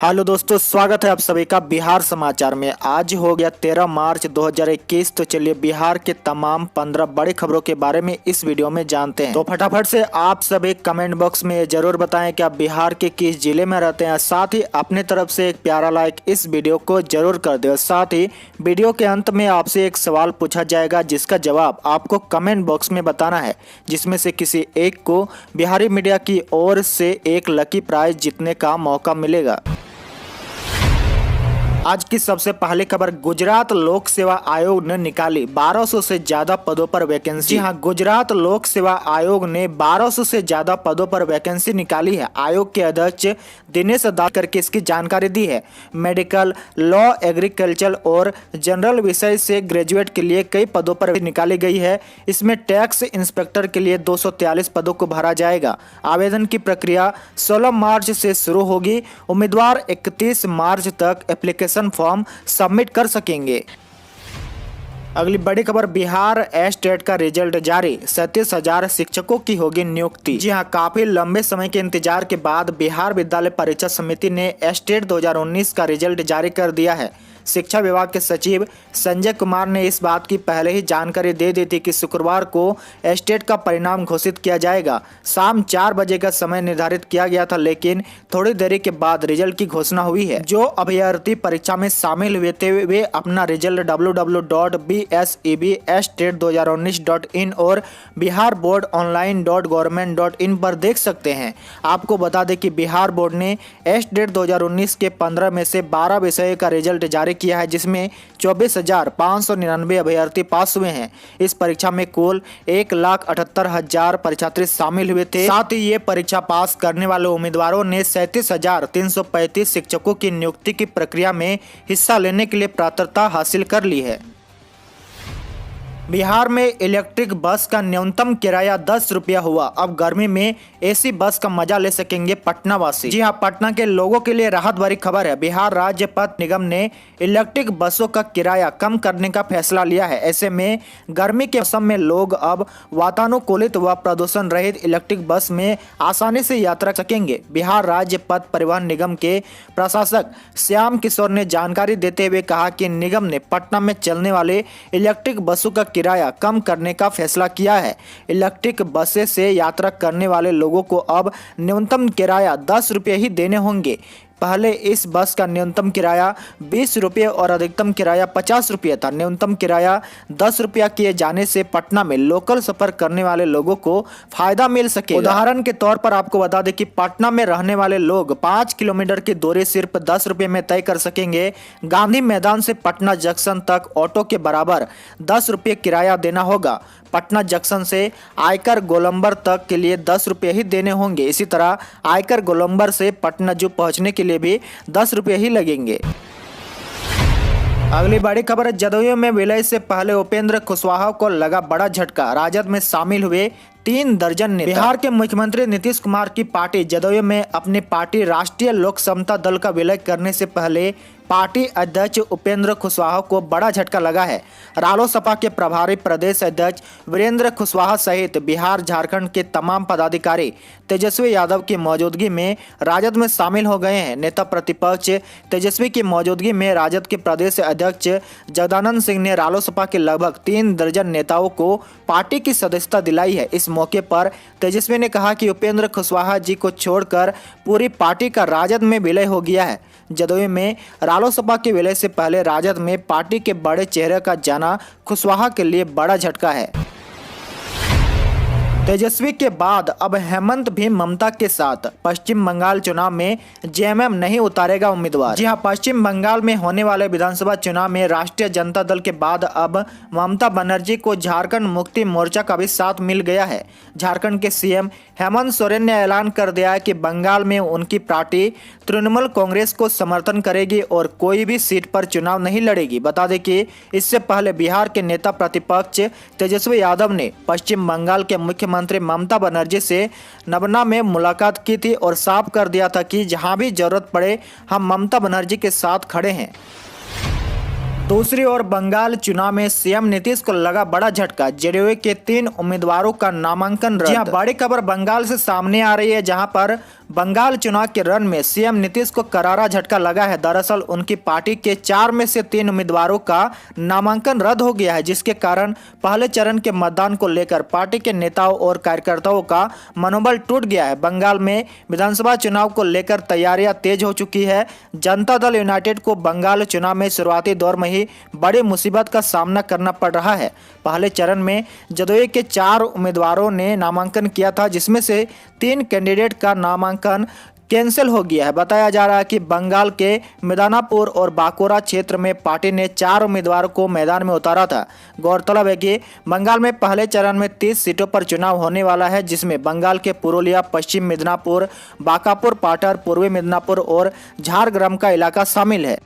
Hello दोस्तों, स्वागत है आप सभी का बिहार समाचार में। आज हो गया 13 मार्च 2021। तो चलिए बिहार के तमाम 15 बड़ी खबरों के बारे में इस वीडियो में जानते हैं। तो फटाफट से आप सभी कमेंट बॉक्स में जरूर बताएं कि आप बिहार के किस जिले में रहते हैं। साथ ही अपनी तरफ से एक प्यारा लाइक इस वीडियो को जरूर कर दे। साथ ही वीडियो के अंत में आपसे एक सवाल पूछा जाएगा जिसका जवाब आपको कमेंट बॉक्स में बताना है, जिसमें से किसी एक को बिहारी मीडिया की ओर से एक लकी प्राइज जीतने का मौका मिलेगा। आज की सबसे पहली खबर, गुजरात लोक सेवा आयोग ने निकाली 1200 से ज्यादा पदों पर वैकेंसी। जी हां, गुजरात लोक सेवा आयोग ने 1200 से ज्यादा पदों पर वैकेंसी निकाली है। आयोग के अध्यक्ष दिनेश दास करके इसकी जानकारी दी है। मेडिकल, लॉ, एग्रीकल्चर और जनरल विषय से ग्रेजुएट के लिए कई पदों पर निकाली गई है। इसमें टैक्स इंस्पेक्टर के लिए 243 पदों को भरा जाएगा। आवेदन की प्रक्रिया 16 मार्च से शुरू होगी। उम्मीदवार 31 मार्च तक एप्लीकेशन फॉर्म सबमिट कर सकेंगे। अगली बड़ी खबर, बिहार एस्टेट का रिजल्ट जारी, 37,000 शिक्षकों की होगी नियुक्ति। जी हां, काफी लंबे समय के इंतजार के बाद बिहार विद्यालय परीक्षा समिति ने एस्टेट 2019 का रिजल्ट जारी कर दिया है। शिक्षा विभाग के सचिव संजय कुमार ने इस बात की पहले ही जानकारी दे दी थी कि शुक्रवार को एस्टेट का परिणाम घोषित किया जाएगा। शाम 4 बजे का समय निर्धारित किया गया था, लेकिन थोड़ी देरी के बाद रिजल्ट की घोषणा हुई है। जो अभ्यर्थी परीक्षा में शामिल हुए थे वे अपना रिजल्ट www.bsestate2019.in और biharboardonline.government.in पर देख सकते हैं। आपको बता दें कि बिहार बोर्ड ने एस्टेट 2019 के 15 में से 12 विषय का रिजल्ट जारी किया है, जिसमें 24,599 अभ्यर्थी पास हुए हैं। इस परीक्षा में कुल 1,78,000 परीक्षार्थी शामिल हुए थे। साथ ही ये परीक्षा पास करने वाले उम्मीदवारों ने 37,335 शिक्षकों की नियुक्ति की प्रक्रिया में हिस्सा लेने के लिए पात्रता हासिल कर ली है। बिहार में इलेक्ट्रिक बस का न्यूनतम किराया 10 रुपया हुआ। अब गर्मी में एसी बस का मजा ले सकेंगे पटना वासी। जी हां, पटना के लोगों के लिए राहत भरी खबर है। बिहार राज्य पथ निगम ने इलेक्ट्रिक बसों का किराया कम करने का फैसला लिया है। ऐसे में गर्मी के मौसम में लोग अब वातानुकूलित व प्रदूषण रहित इलेक्ट्रिक बस में आसानी से यात्रा कर सकेंगे। बिहार राज्य पथ परिवहन निगम के प्रशासक श्याम किशोर ने जानकारी देते हुए कहा कि निगम ने पटना में चलने वाले इलेक्ट्रिक बसों का किराया कम करने का फैसला किया है। इलेक्ट्रिक बसें से यात्रा करने वाले लोगों को अब न्यूनतम किराया 10 रुपये ही देने होंगे। पहले इस बस का न्यूनतम किराया 20 रुपये और अधिकतम किराया 50 रुपये था। न्यूनतम किराया 10 रुपया किए जाने से पटना में लोकल सफर करने वाले लोगों को फायदा मिल सके। उदाहरण के तौर पर आपको बता दें कि पटना में रहने वाले लोग 5 किलोमीटर की दूरी सिर्फ 10 रुपये में तय कर सकेंगे। गांधी मैदान से पटना जंक्शन तक ऑटो के बराबर 10 रुपये किराया देना होगा। पटना जंक्शन से आयकर गोलंबर तक के लिए 10 रुपये ही देने होंगे। इसी तरह आयकर गोलंबर से पटना जू पहुंचने के लिए भी 10 रुपये ही लगेंगे। अगली बड़ी खबर, जदयू में विलय से पहले उपेंद्र कुशवाहा को लगा बड़ा झटका। राजद में शामिल हुए 3 दर्जन नेता। बिहार के मुख्यमंत्री नीतीश कुमार की पार्टी जदयू में अपनी पार्टी राष्ट्रीय लोक समता दल का विलय करने से पहले पार्टी अध्यक्ष उपेंद्र कुशवाहा को बड़ा झटका लगा है। रालोसपा के प्रभारी प्रदेश अध्यक्ष वीरेंद्र कुशवाहा सहित बिहार झारखंड के तमाम पदाधिकारी तेजस्वी यादव की मौजूदगी में राजद में शामिल हो गए हैं। नेता प्रतिपक्ष तेजस्वी की मौजूदगी में राजद के प्रदेश अध्यक्ष जगदानंद सिंह ने रालोसपा के लगभग 3 दर्जन नेताओं को पार्टी की सदस्यता दिलाई है। इस मौके पर तेजस्वी ने कहा कि उपेंद्र कुशवाहा जी को छोड़कर पूरी पार्टी का राजद में विलय हो गया है। जदयू में रालोसपा के विलय से पहले राजद में पार्टी के बड़े चेहरे का जाना कुशवाहा के लिए बड़ा झटका है। तेजस्वी के बाद अब हेमंत भी ममता के साथ। पश्चिम बंगाल चुनाव में जेएमएम नहीं उतारेगा उम्मीदवार। जी हां, पश्चिम बंगाल में होने वाले विधानसभा चुनाव में राष्ट्रीय जनता दल के बाद अब ममता बनर्जी को झारखंड मुक्ति मोर्चा का भी साथ मिल गया है। झारखंड के सीएम हेमंत सोरेन ने ऐलान कर दिया है कि बंगाल में उनकी पार्टी तृणमूल कांग्रेस को समर्थन करेगी और कोई भी सीट पर चुनाव नहीं लड़ेगी। बता दें कि इससे पहले बिहार के नेता प्रतिपक्ष तेजस्वी यादव ने पश्चिम बंगाल के मुख्यमंत्री ममता बनर्जी से नबना में मुलाकात की थी और साफ कर दिया था कि जहां भी जरूरत पड़े हम ममता बनर्जी के साथ खड़े हैं। दूसरी ओर बंगाल चुनाव में सीएम नीतीश को लगा बड़ा झटका। जेडीयू के 3 उम्मीदवारों का नामांकन रद्द। जी हां, बड़ी खबर बंगाल से सामने आ रही है, जहां पर बंगाल चुनाव के रण में सीएम नीतीश को करारा झटका लगा है। दरअसल उनकी पार्टी के 4 में से 3 उम्मीदवारों का नामांकन रद्द हो गया है, जिसके कारण पहले चरण के मतदान को लेकर पार्टी के नेताओं और कार्यकर्ताओं का मनोबल टूट गया है। बंगाल में विधानसभा चुनाव को लेकर तैयारियां तेज हो चुकी है। जनता दल यूनाइटेड को बंगाल चुनाव में शुरुआती दौर में ही बड़ी मुसीबत का सामना करना पड़ रहा है। पहले चरण में जदयू के 4 उम्मीदवारों ने नामांकन किया था, जिसमें से 3 कैंडिडेट का नामांकन कैंसिल हो गया है। बताया जा रहा है कि बंगाल के मिदनापुर और बांकुरा क्षेत्र में पार्टी ने 4 उम्मीदवारों को मैदान में उतारा था। गौरतलब है कि बंगाल में पहले चरण में 30 सीटों पर चुनाव होने वाला है, जिसमें बंगाल के पुरुलिया, पश्चिम मिदनापुर, बांकापुर, पाटर, पूर्वी मिदनापुर और झारग्राम का इलाका शामिल है।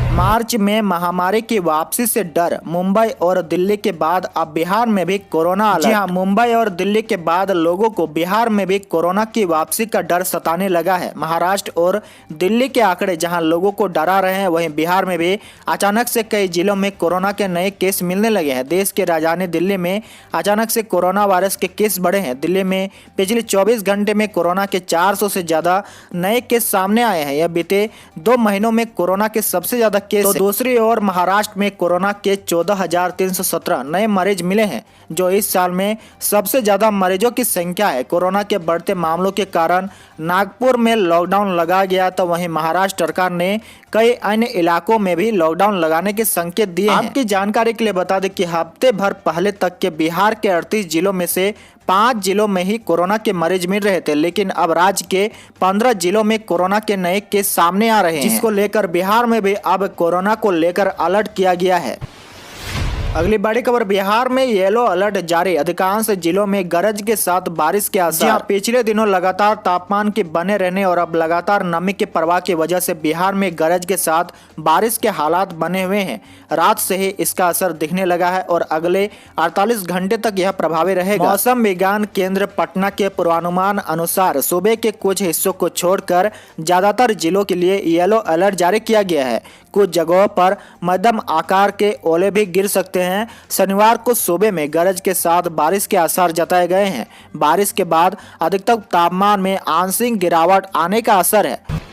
मार्च में महामारी की वापसी से डर, मुंबई और दिल्ली के बाद अब बिहार में भी कोरोना अलर्ट। जी हां, मुंबई और दिल्ली के बाद लोगों को बिहार में भी कोरोना की वापसी का डर सताने लगा है। महाराष्ट्र और दिल्ली के आंकड़े जहां लोगों को डरा रहे हैं, वहीं बिहार में भी अचानक से कई जिलों में कोरोना के नए केस मिलने लगे हैं। देश के राजधानी दिल्ली में अचानक से कोरोना वायरस के केस बढ़े हैं। दिल्ली में पिछले 24 घंटे में कोरोना के 400 से ज्यादा नए केस सामने आए हैं। यह बीते 2 महीनों में कोरोना के सबसे ज्यादा केस। तो दूसरी ओर महाराष्ट्र में कोरोना के 14,317 नए मरीज मिले हैं, जो इस साल में सबसे ज्यादा मरीजों की संख्या है। कोरोना के बढ़ते मामलों के कारण नागपुर में लॉकडाउन लगाया गया, तो वहीं महाराष्ट्र सरकार ने कई अन्य इलाकों में भी लॉकडाउन लगाने के संकेत दिए हैं। आपकी जानकारी के लिए बता दें कि हफ्ते भर पहले तक के बिहार के 38 जिलों में से 5 जिलों में ही कोरोना के मरीज मिल रहे थे, लेकिन अब राज्य के 15 जिलों में कोरोना के नए केस सामने आ रहे हैं, जिसको लेकर बिहार में भी अब कोरोना को लेकर अलर्ट किया गया है। अगली बड़ी खबर, बिहार में येलो अलर्ट जारी, अधिकांश जिलों में गरज के साथ बारिश के आसार। पिछले दिनों लगातार तापमान के बने रहने और अब लगातार नमी के प्रवाह की वजह से बिहार में गरज के साथ बारिश के हालात बने हुए हैं। रात से ही इसका असर दिखने लगा है और अगले 48 घंटे तक यह प्रभावी रहेगा। मौसम विज्ञान केंद्र पटना के पूर्वानुमान अनुसार सूबे के कुछ हिस्सों को छोड़कर ज्यादातर जिलों के लिए येलो अलर्ट जारी किया गया है। कुछ जगहों पर मध्यम आकार के ओले भी गिर सकते हैं। शनिवार को सूबे में गरज के साथ बारिश के आसार जताए गए हैं। बारिश के बाद अधिकतम तापमान में आंशिक गिरावट आने का असर है।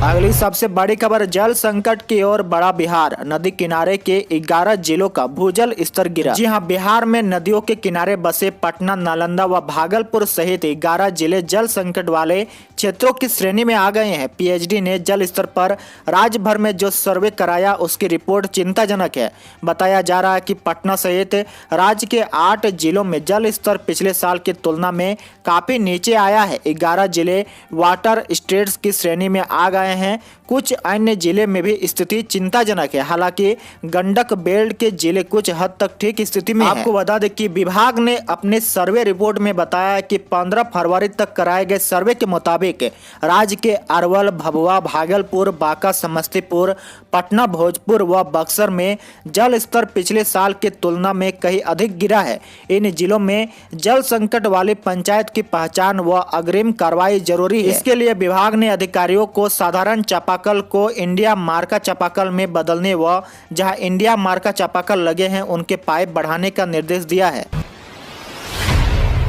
अगली सबसे बड़ी खबर, जल संकट की ओर बढ़ा बिहार, नदी किनारे के 11 जिलों का भूजल स्तर गिरा। जी हां, बिहार में नदियों के किनारे बसे पटना, नालंदा व भागलपुर सहित 11 जिले जल संकट वाले क्षेत्रों की श्रेणी में आ गए हैं। पीएचडी ने जल स्तर पर राज्य भर में जो सर्वे कराया, उसकी रिपोर्ट चिंताजनक है। बताया जा रहा है कि पटना सहित राज्य के 8 जिलों में जल स्तर पिछले साल की तुलना में काफी नीचे आया है। 11 जिले वाटर स्टेट्स की श्रेणी में आ गए हैं। कुछ अन्य जिले में भी स्थिति चिंताजनक है। हालांकि गंडक बेल्ट के जिले कुछ हद तक ठीक स्थिति में हैं। आपको बता दें कि विभाग ने अपने सर्वे रिपोर्ट में बताया कि 15 फरवरी तक कराए गए सर्वे के मुताबिक राज्य के अरवल, भभुआ, भागलपुर, बांका, समस्तीपुर, पटना, भोजपुर व बक्सर में जल स्तर पिछले साल की तुलना में कहीं अधिक गिरा है। इन जिलों में जल संकट वाली पंचायत की पहचान व अग्रिम कार्रवाई जरूरी है। इसके लिए विभाग ने अधिकारियों को साधारण चापाकल को इंडिया मार्का चापाकल में बदलने व जहां इंडिया मार्का चापाकल लगे हैं उनके पाइप बढ़ाने का निर्देश दिया है।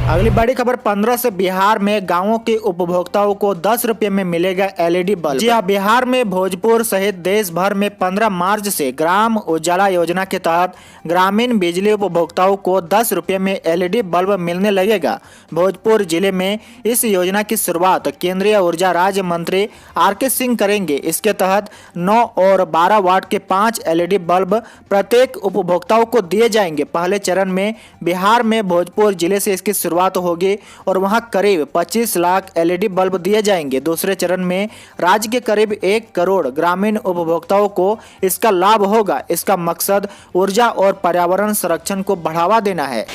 अगली बड़ी खबर, 15 से बिहार में गांवों के उपभोक्ताओं को 10 रुपये में मिलेगा एलईडी बल्ब। जी हां, बिहार में भोजपुर सहित देश भर में 15 मार्च से ग्राम उजाला योजना के तहत ग्रामीण बिजली उपभोक्ताओं को 10 रुपये में एलईडी बल्ब मिलने लगेगा। भोजपुर जिले में इस योजना की शुरुआत केंद्रीय ऊर्जा राज्य मंत्री आर.के. सिंह करेंगे। इसके तहत 9 और 12 वाट के 5 एलईडी बल्ब प्रत्येक उपभोक्ताओं को दिए जाएंगे। पहले चरण में बिहार में भोजपुर जिले से इसकी शुरुआत होगी और वहां करीब 25 लाख एलईडी बल्ब दिए जाएंगे। दूसरे चरण में राज्य के करीब 1 करोड़ ग्रामीण उपभोक्ताओं को इसका लाभ होगा। इसका मकसद ऊर्जा और पर्यावरण संरक्षण को बढ़ावा देना है।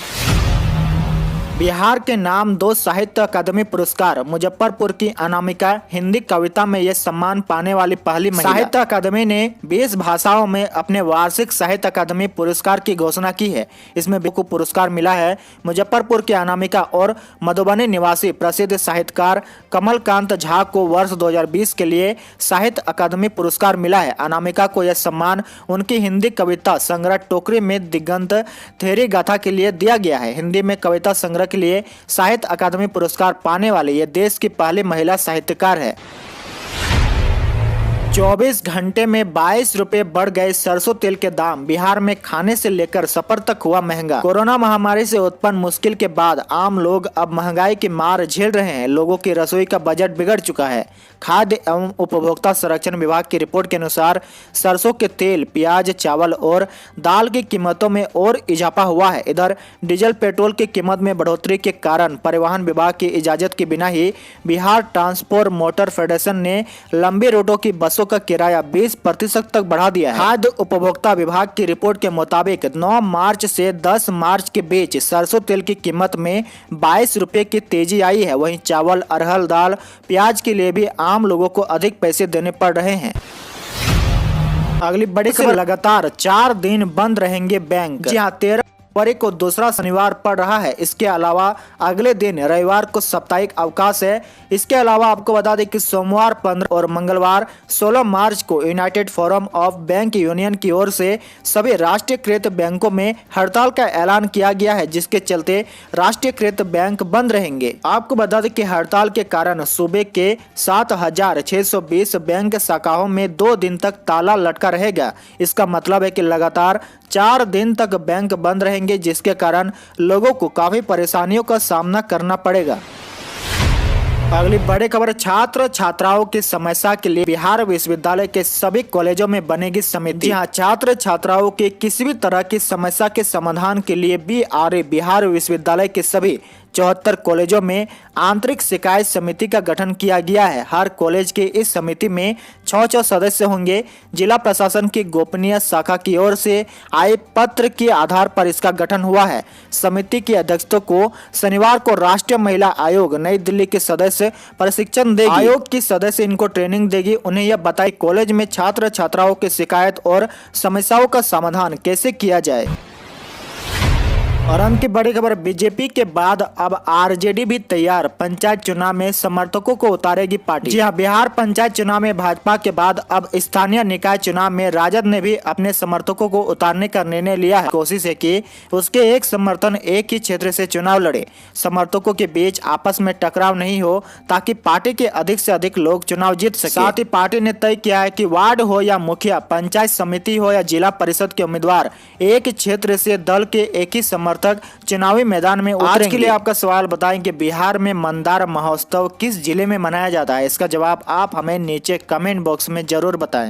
बिहार के नाम 2 साहित्य अकादमी पुरस्कार, मुजफ्फरपुर की अनामिका हिंदी कविता में यह सम्मान पाने वाली पहली महिला। साहित्य अकादमी ने 20 भाषाओं में अपने वार्षिक साहित्य अकादमी पुरस्कार की घोषणा की है। इसमें को पुरस्कार मिला है। मुजफ्फरपुर की अनामिका और मधुबनी निवासी प्रसिद्ध साहित्यकार कमलकांत झा को वर्ष 2020 के लिए साहित्य अकादमी पुरस्कार मिला है। अनामिका को यह सम्मान उनकी हिंदी कविता संग्रह टोकरी में दिगंत थेरी गाथा के लिए दिया गया है। हिंदी में कविता संग्रह संग्रह के लिए साहित्य अकादमी पुरस्कार पाने वाली ये देश की पहली महिला साहित्यकार है। 24 घंटे में 22 रुपए बढ़ गए सरसों तेल के दाम। बिहार में खाने से लेकर सफर तक हुआ महंगा। कोरोना महामारी से उत्पन्न मुश्किल के बाद आम लोग अब महंगाई की मार झेल रहे हैं। लोगों की रसोई का बजट बिगड़ चुका है। खाद्य एवं उपभोक्ता संरक्षण विभाग की रिपोर्ट के अनुसार सरसों के तेल, प्याज, चावल और दाल की कीमतों में और इजाफा हुआ है। इधर डीजल पेट्रोल की कीमत में बढ़ोतरी के कारण परिवहन विभाग की इजाजत के बिना ही बिहार ट्रांसपोर्ट मोटर फेडरेशन ने लंबी रूटों की बसों का किराया 20% तक बढ़ा दिया है। खाद्य उपभोक्ता विभाग की रिपोर्ट के मुताबिक 9 मार्च से 10 मार्च के बीच सरसों तेल की कीमत में 22 रुपए की तेजी आई है। वहीं चावल, अरहर दाल, प्याज के लिए भी आम लोगों को अधिक पैसे देने पड़ रहे हैं। अगली बड़ी खबर, लगातार 4 दिन बंद रहेंगे बैंक। जी हाँ, 13 फरवरी को दूसरा शनिवार पड़ रहा है। इसके अलावा अगले दिन रविवार को साप्ताहिक अवकाश है। इसके अलावा आपको बता दें कि सोमवार 15 और मंगलवार 16 मार्च को United forum of bank union की ओर से सभी राष्ट्रीयकृत बैंकों में हड़ताल का ऐलान किया गया है, जिसके चलते राष्ट्रीयकृत बैंक बंद रहेंगे। आपको बता दें कि हड़ताल के कारण सूबे के 7,620 बैंक शाखाओं में 2 दिन तक ताला लटका रहेगा। इसका मतलब है कि लगातार 4 दिन तक बैंक बंद रहेंगे, जिसके कारण लोगों को काफी परेशानियों का सामना करना पड़ेगा। अगली बड़ी खबर, छात्र छात्राओं की समस्या के लिए बिहार विश्वविद्यालय के सभी कॉलेजों में बनेगी समिति। जी हाँ, छात्र छात्राओं की किसी भी तरह की समस्या के समाधान के लिए बिहार विश्वविद्यालय के सभी 74 कॉलेजों में आंतरिक शिकायत समिति का गठन किया गया है। हर कॉलेज के इस समिति में 6 सदस्य होंगे। जिला प्रशासन की गोपनीय शाखा की ओर से आए पत्र के आधार पर इसका गठन हुआ है। समिति की अध्यक्षता को शनिवार को राष्ट्रीय महिला आयोग नई दिल्ली के सदस्य प्रशिक्षण देगी। आयोग की सदस्य इनको ट्रेनिंग देगी। उन्हें यह बताई कॉलेज में छात्र छात्राओं की शिकायत और समस्याओं का समाधान कैसे किया जाए। और अंत की बड़ी खबर, बीजेपी के बाद अब आरजेडी भी तैयार। पंचायत चुनाव में समर्थकों को उतारेगी पार्टी। जी हां, बिहार पंचायत चुनाव में भाजपा के बाद अब स्थानीय निकाय चुनाव में राजद ने भी अपने समर्थकों को उतारने का निर्णय लिया है। कोशिश है कि उसके एक समर्थन एक ही क्षेत्र से चुनाव लड़े। समर्थकों के बीच आपस में टकराव नहीं हो, ताकि पार्टी के अधिक से अधिक लोग चुनाव जीत सके। साथ ही पार्टी ने तय किया है कि वार्ड हो या मुखिया, पंचायत समिति हो या जिला परिषद के उम्मीदवार एक क्षेत्र से दल के एक ही समर्थक चुनावी मैदान में उतरेंगे। आज के लिए आपका सवाल बताएं कि बिहार में मंदार महोत्सव किस जिले में मनाया जाता है। इसका जवाब आप हमें नीचे कमेंट बॉक्स में जरूर बताएं।